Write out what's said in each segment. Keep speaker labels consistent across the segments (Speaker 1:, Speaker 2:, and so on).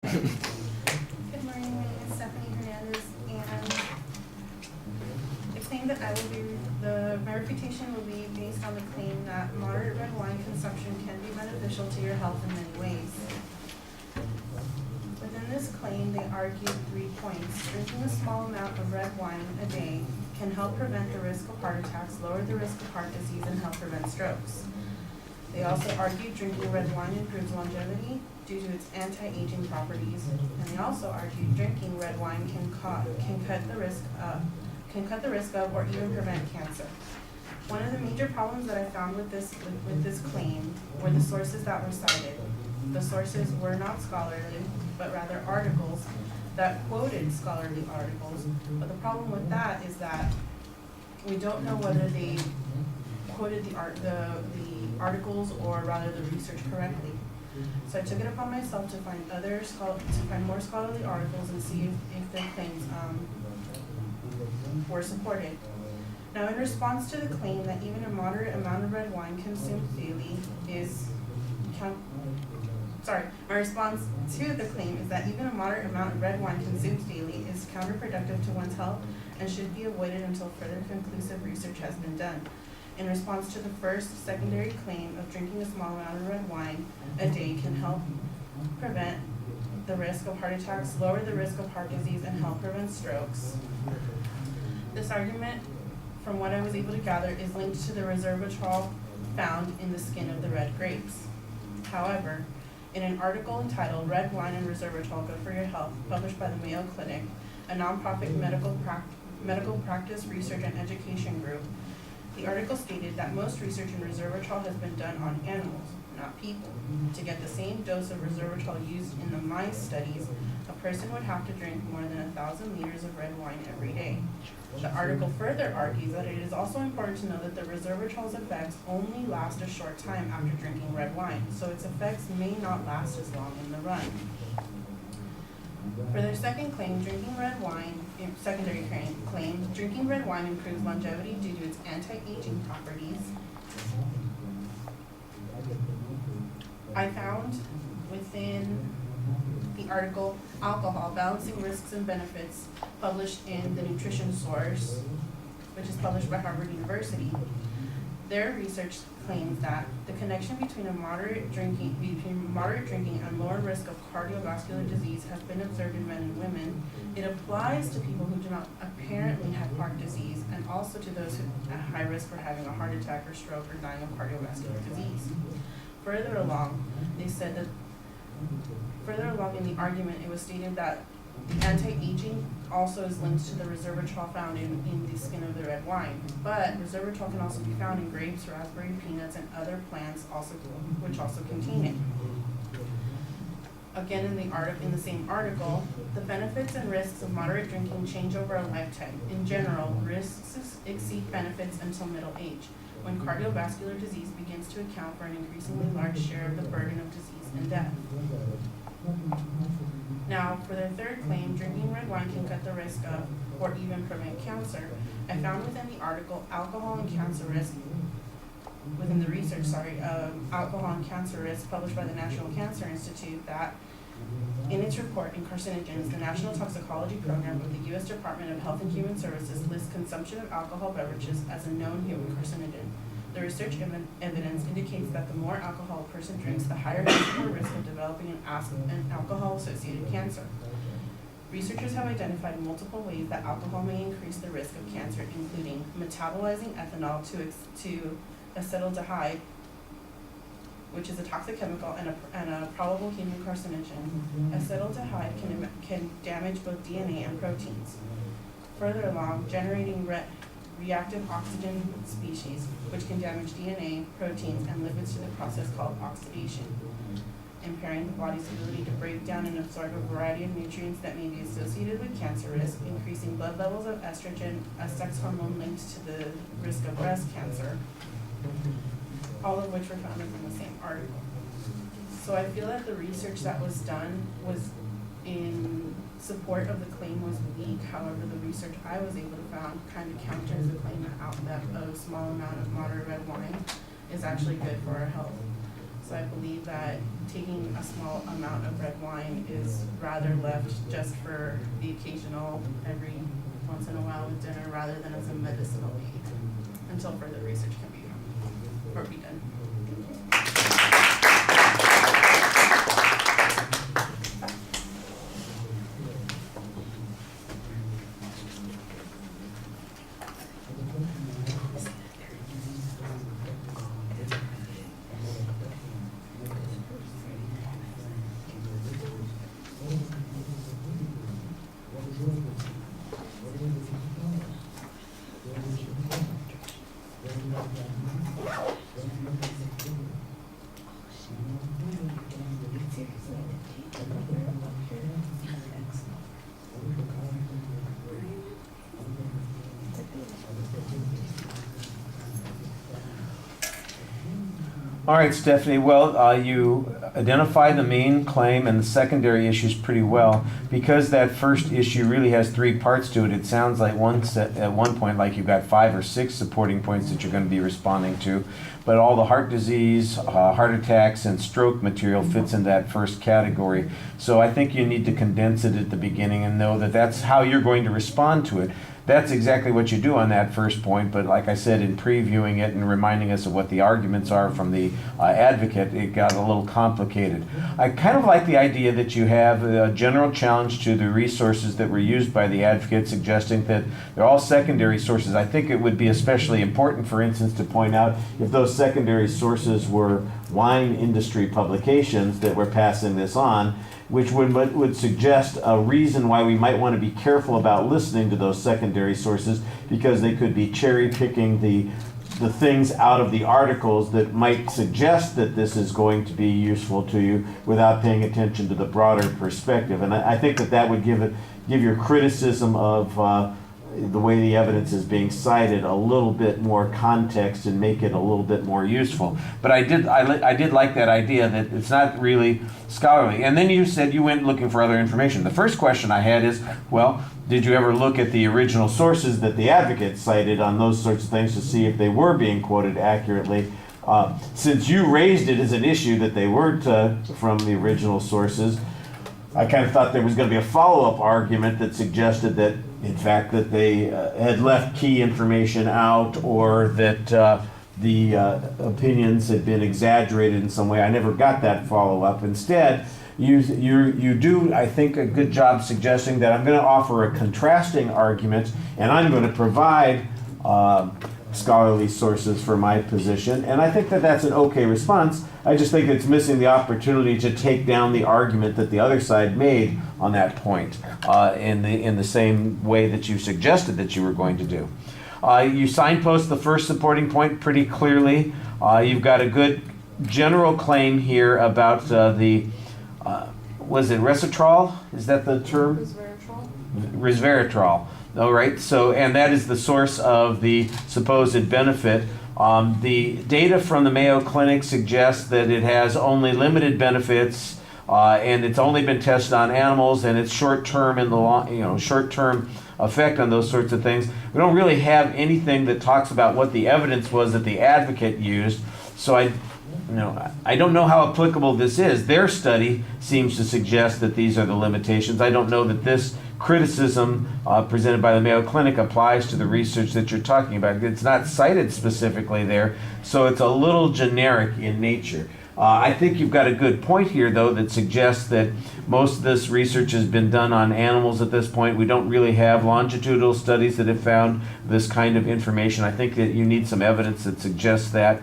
Speaker 1: Good morning, my name is Stephanie Hernandez, and the claim that my refutation will be based on the claim that moderate red wine consumption can be beneficial to your health in many ways. Within this claim, they argued 3 points. Drinking a small amount of red wine a day can help prevent the risk of heart attacks, lower the risk of heart disease, and help prevent strokes. They also argued drinking red wine improves longevity due to its anti-aging properties, and they also argued drinking red wine can cut the risk of or even prevent cancer. One of the major problems that I found with this claim were the sources that were cited. The sources were not scholarly, but rather articles that quoted scholarly articles. But the problem with that is that we don't know whether they quoted the articles or rather the research correctly. So I took it upon myself to find more scholarly articles and see if their claims were supported. Now, in response to the claim that even a moderate amount of red wine consumed daily my response to the claim is that even a moderate amount of red wine consumed daily is counterproductive to one's health and should be avoided until further conclusive research has been done. In response to the first secondary claim of drinking a small amount of red wine a day can help prevent the risk of heart attacks, lower the risk of heart disease, and help prevent strokes. This argument, from what I was able to gather, is linked to the resveratrol found in the skin of the red grapes. However, in an article entitled "Red Wine and Resveratrol Good for Your Health," published by the Mayo Clinic, a nonprofit medical practice research and education group, the article stated that most research in resveratrol has been done on animals, not people. To get the same dose of resveratrol used in the mice studies, a person would have to drink more than 1,000 liters of red wine every day. The article further argues that it is also important to know that the resveratrol's effects only last a short time after drinking red wine, so its effects may not last as long in the run. For their second claim, drinking red wine improves longevity due to its anti-aging properties. I found within the article "Alcohol, Balancing Risks and Benefits," published in the Nutrition Source, which is published by Harvard University. Their research claims that the connection between moderate drinking and lower risk of cardiovascular disease has been observed in men and women. It applies to people who do not apparently have heart disease, and also to those who are at high risk for having a heart attack or stroke or dying of cardiovascular disease. Further along in the argument, it was stated that the anti-aging also is linked to the resveratrol found in the skin of the red wine. But resveratrol can also be found in grapes, raspberry, peanuts, and other plants which also contain it. Again, in the same article, the benefits and risks of moderate drinking change over a lifetime. In general, risks exceed benefits until middle age, when cardiovascular disease begins to account for an increasingly large share of the burden of disease and death. Now, for their third claim, drinking red wine can cut the risk of or even prevent cancer, I found within the article "Alcohol and Cancer Risk," within the research, Alcohol and Cancer Risk, published by the National Cancer Institute, that in its report in Carcinogens, the National Toxicology Program of the U.S. Department of Health and Human Services lists consumption of alcohol beverages as a known human carcinogen. The research evidence indicates that the more alcohol a person drinks, the higher the risk of developing an alcohol-associated cancer. Researchers have identified multiple ways that alcohol may increase the risk of cancer, including metabolizing ethanol to acetaldehyde, which is a toxic chemical and a probable human carcinogen. Acetaldehyde can damage both DNA and proteins. Further along, generating reactive oxygen species, which can damage DNA, proteins, and lipids through the process called oxidation, impairing the body's ability to break down and absorb a variety of nutrients that may be associated with cancer risk, increasing blood levels of estrogen, a sex hormone linked to the risk of breast cancer, all of which were found within the same article. So I feel that the research that was done was in support of the claim was weak. However, the research I was able to find kind of counters the claim that a small amount of moderate red wine is actually good for our health. So I believe that taking a small amount of red wine is rather left just for the occasional every once in a while with dinner rather than as a medicinal aid until further research can be done.
Speaker 2: All right, Stephanie. Well, you identified the main claim and the secondary issues pretty well. Because that first issue really has three parts to it, it sounds like at one point like you've got 5 or 6 supporting points that you're going to be responding to. But all the heart disease, heart attacks, and stroke material fits in that first category. So I think you need to condense it at the beginning and know that that's how you're going to respond to it. That's exactly what you do on that first point, but like I said, in previewing it and reminding us of what the arguments are from the advocate, it got a little complicated. I kind of like the idea that you have a general challenge to the resources that were used by the advocate, suggesting that they're all secondary sources. I think it would be especially important, for instance, to point out if those secondary sources were wine industry publications that were passing this on, which would suggest a reason why we might want to be careful about listening to those secondary sources, because they could be cherry picking the things out of the articles that might suggest that this is going to be useful to you without paying attention to the broader perspective. And I think that would give your criticism of the way the evidence is being cited a little bit more context and make it a little bit more useful. But I did like that idea that it's not really scholarly. And then you said you went looking for other information. The first question I had is, well, did you ever look at the original sources that the advocate cited on those sorts of things to see if they were being quoted accurately? Since you raised it as an issue that they weren't from the original sources, I kind of thought there was going to be a follow-up argument that suggested that, in fact, that they had left key information out, or that the opinions had been exaggerated in some way. I never got that follow-up. Instead, you do, I think, a good job suggesting that I'm going to offer a contrasting argument, and I'm going to provide scholarly sources for my position, and I think that that's an okay response. I just think it's missing the opportunity to take down the argument that the other side made on that point in the same way that you suggested that you were going to do. You signpost the first supporting point pretty clearly. You've got a good general claim here about was it resveratrol? Is that the term? Resveratrol. All right, so, and that is the source of the supposed benefit. The data from the Mayo Clinic suggests that it has only limited benefits, and it's only been tested on animals, and it's short-term in the long, short-term effect on those sorts of things. We don't really have anything that talks about what the evidence was that the advocate used. So I don't know how applicable this is. Their study seems to suggest that these are the limitations. I don't know that this criticism presented by the Mayo Clinic applies to the research that you're talking about. It's not cited specifically there, so it's a little generic in nature. I think you've got a good point here, though, that suggests that most of this research has been done on animals at this point. We don't really have longitudinal studies that have found this kind of information. I think that you need some evidence that suggests that.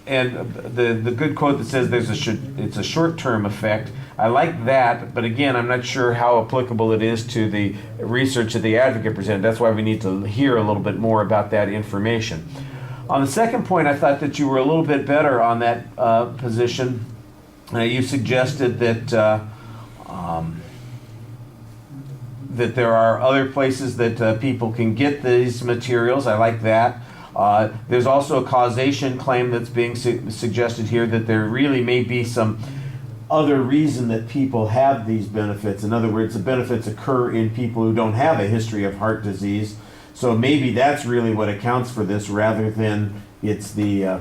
Speaker 2: And the good quote that says it's a short-term effect, I like that, but again, I'm not sure how applicable it is to the research that the advocate presented. That's why we need to hear a little bit more about that information. On the second point, I thought that you were a little bit better on that position. You suggested that that there are other places that people can get these materials. I like that. There's also a causation claim that's being suggested here, that there really may be some other reason that people have these benefits. In other words, the benefits occur in people who don't have a history of heart disease. So maybe that's really what accounts for this, rather than it's the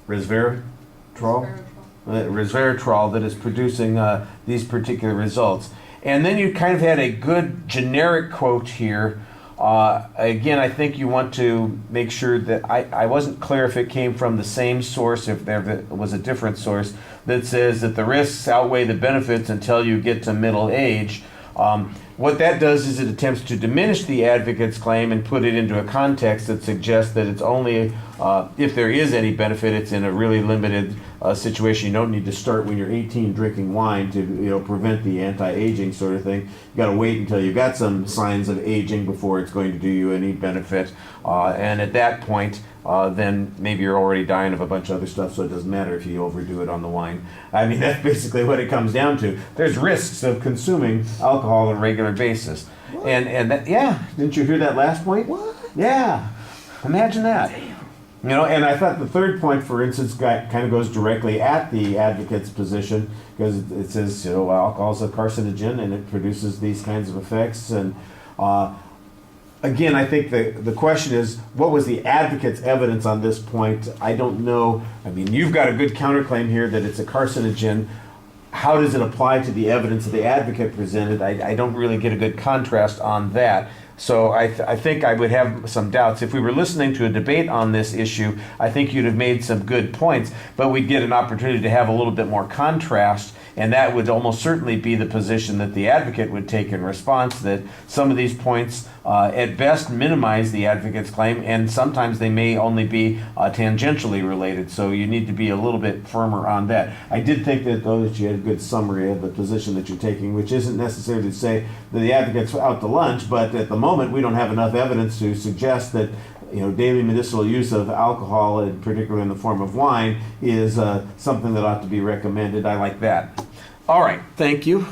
Speaker 2: resveratrol. resveratrol that is producing these particular results. And then you kind of had a good generic quote here. Again, I think you want to make sure that I wasn't clear if it came from the same source, if there was a different source, that says that the risks outweigh the benefits until you get to middle age. What that does is it attempts to diminish the advocate's claim and put it into a context that suggests that it's only, if there is any benefit, it's in a really limited situation. You don't need to start when you're 18 drinking wine to prevent the anti-aging sort of thing. You got to wait until you've got some signs of aging before it's going to do you any benefit. And at that point, then maybe you're already dying of a bunch of other stuff, so it doesn't matter if you overdo it on the wine. I mean, that's basically what it comes down to. There's risks of consuming alcohol on a regular basis. What? And that, yeah, didn't you hear that last point? What? Yeah, imagine that. Damn. And I thought the third point, for instance, kind of goes directly at the advocate's position, because it says, alcohol is a carcinogen and it produces these kinds of effects. And again, I think the question is, what was the advocate's evidence on this point? I don't know. I mean, you've got a good counterclaim here that it's a carcinogen. How does it apply to the evidence that the advocate presented? I don't really get a good contrast on that. So I think I would have some doubts. If we were listening to a debate on this issue, I think you'd have made some good points, but we'd get an opportunity to have a little bit more contrast, and that would almost certainly be the position that the advocate would take in response, that some of these points at best minimize the advocate's claim, and sometimes they may only be tangentially related, so you need to be a little bit firmer on that. I did think that, though, that you had a good summary of the position that you're taking, which isn't necessarily to say that the advocate's out to lunch, but at the moment we don't have enough evidence to suggest that daily medicinal use of alcohol, and particularly in the form of wine, is something that ought to be recommended. I like that. All right, thank you.